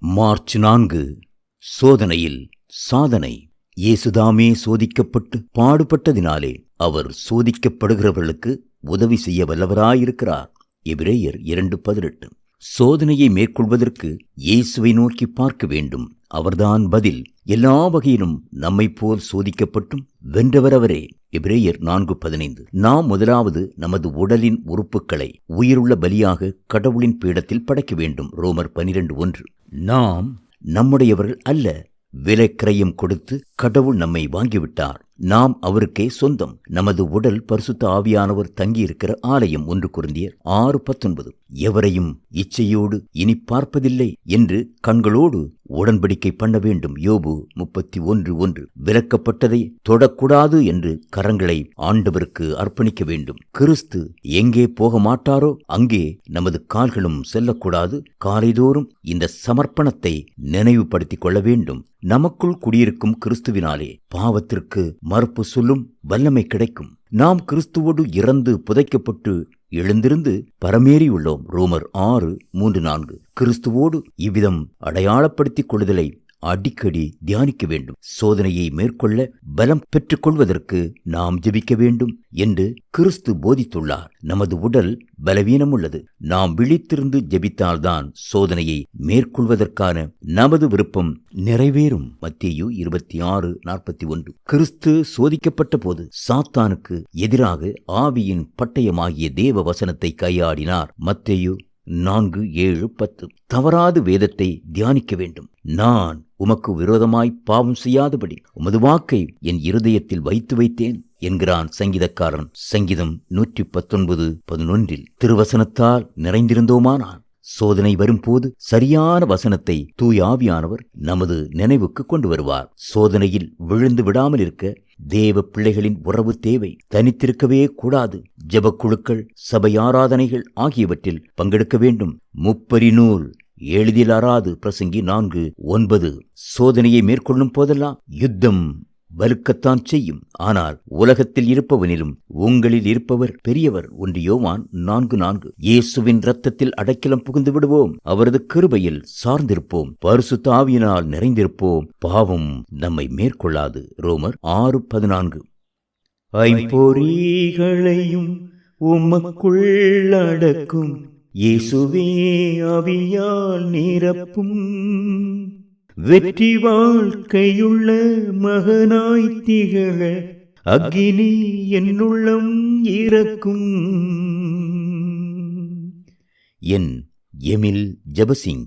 March 4. சோதனையில் சாதனை. இயேசுதாமே சோதிக்கப்பட்டு பாடுபட்டதினாலே அவர் சோதிக்கப்படுகிறவர்களுக்கு உதவி செய்ய வல்லவராயிருக்கிறார். எபிரேயர் 2:18. சோதனையை மேற்கொள்வதற்கு இயேசுவை நோக்கி பார்க்க வேண்டும். அவர்தான் பதில். எல்லா வகையிலும் நம்மை போல் சோதிக்கப்பட்டும் வென்றவர் அவரே. எபிரேயர் 4:15. நாம் முதலாவது நமது உடலின் உறுப்புகளை உயிருள்ள பலியாக கடவுளின் பீடத்தில் படைக்க வேண்டும். ரோமர் 12:1. நாம் நம்முடையவர்கள் அல்ல, விலைக்கிரயம் கொடுத்து கடவுள் நம்மை வாங்கிவிட்டார். நாம் அவருக்கே சொந்தம். நமது உடல் பரிசுத்த ஆவியானவர் தங்கியிருக்கிற ஆலயம். 1 கொரிந்தியர் 6:19. எவரையும் இச்சையோடு இனி பார்ப்பதில்லை என்று கண்களோடு உடன்படிக்கை பண்ண வேண்டும். யோபு 31:1. விலக்கப்பட்டதை தொடக்கூடாது என்று கரங்களை ஆண்டவருக்கு அர்ப்பணிக்க வேண்டும். கிறிஸ்து எங்கே போக மாட்டாரோ அங்கே நமது கால்களும் செல்லக்கூடாது. காலைதோறும் இந்த சமர்ப்பணத்தை நினைவுபடுத்திக் கொள்ள வேண்டும். நமக்குள் குடியிருக்கும் கிறிஸ்துவினாலே பாவத்திற்கு மறுப்பு சொல்லும் வல்லமை கிடைக்கும். நாம் கிறிஸ்துவோடு இறந்து புதைக்கப்பட்டு எழுந்திருந்து பரமேறியுள்ளோம். ரோமர் 6:3-4. கிறிஸ்துவோடு இவ்விதம் அடையாளப்படுத்திக் கொள்ளுதலை அடிக்கடி தியானிக்க வேண்டும். சோதனையை மேற்கொள்ள பலம் பெற்றுக் கொள்வதற்கு நாம் ஜெபிக்க வேண்டும் என்று கிறிஸ்து போதித்துள்ளார். நமது உடல் பலவீனம் உள்ளது. நாம் விழித்திருந்து ஜெபித்தால்தான் சோதனையை மேற்கொள்வதற்கான நமது விருப்பம் நிறைவேறும். மத்தேயு 26:41. கிறிஸ்து சோதிக்கப்பட்ட போது சாத்தானுக்கு எதிராக ஆவியின் பட்டயமாகிய தேவ வசனத்தை கையாடினார். மத்தேயு 4:7-10. தவறாது வேதத்தை தியானிக்க வேண்டும். நான் உமக்கு விரோதமாய் பாவம் செய்யாதபடி உமது வாக்கை என் இருதயத்தில் வைத்தேன் என்கிறான் சங்கீதக்காரன். சங்கீதம் 119:11. திருவசனத்தால் நிறைந்திருந்தோமானால் சோதனை வரும்போது சரியான வசனத்தை தூய ஆவியானவர் நமது நினைவுக்கு கொண்டு வருவார். சோதனையில் விழுந்து விடாமல் இருக்க தேவ பிள்ளைகளின் உறவு தேவை. தனித்திருக்கவே கூடாது. ஜெபக்குழுக்கள், சபை ஆராதனைகள் ஆகியவற்றில் பங்கெடுக்க வேண்டும். முப்பரி நூல் எளிதில் அறாது. பிரசங்கி 4:9. சோதனையை மேற்கொள்ளும் போதெல்லாம் யுத்தம் வலுக்கத்தான் செய்யும். ஆனால் உலகத்தில் இருப்பவனிலும் உங்களில் இருப்பவர் பெரியவர். 1 யோவான் 4:4. இயேசுவின் இரத்தத்தில் அடைக்கலம் புகுந்து விடுவோம். அவரது கிருபையில் சார்ந்திருப்போம். பரிசுத்த ஆவியினால் நிறைந்திருப்போம். பாவம் நம்மை மேற்கொள்ளாது. ரோமர் 6:14. ஐம்பொறிகளையும் உமக்குள் அடக்கும் இயேசுவே ஆவியால் நிரப்பும். வெற்றி வாழ்க்கையுள்ள மகனாய் திகழ அக்கினி என்னுள்ளம் இறக்கும். என் எமில் ஜெபசிங்.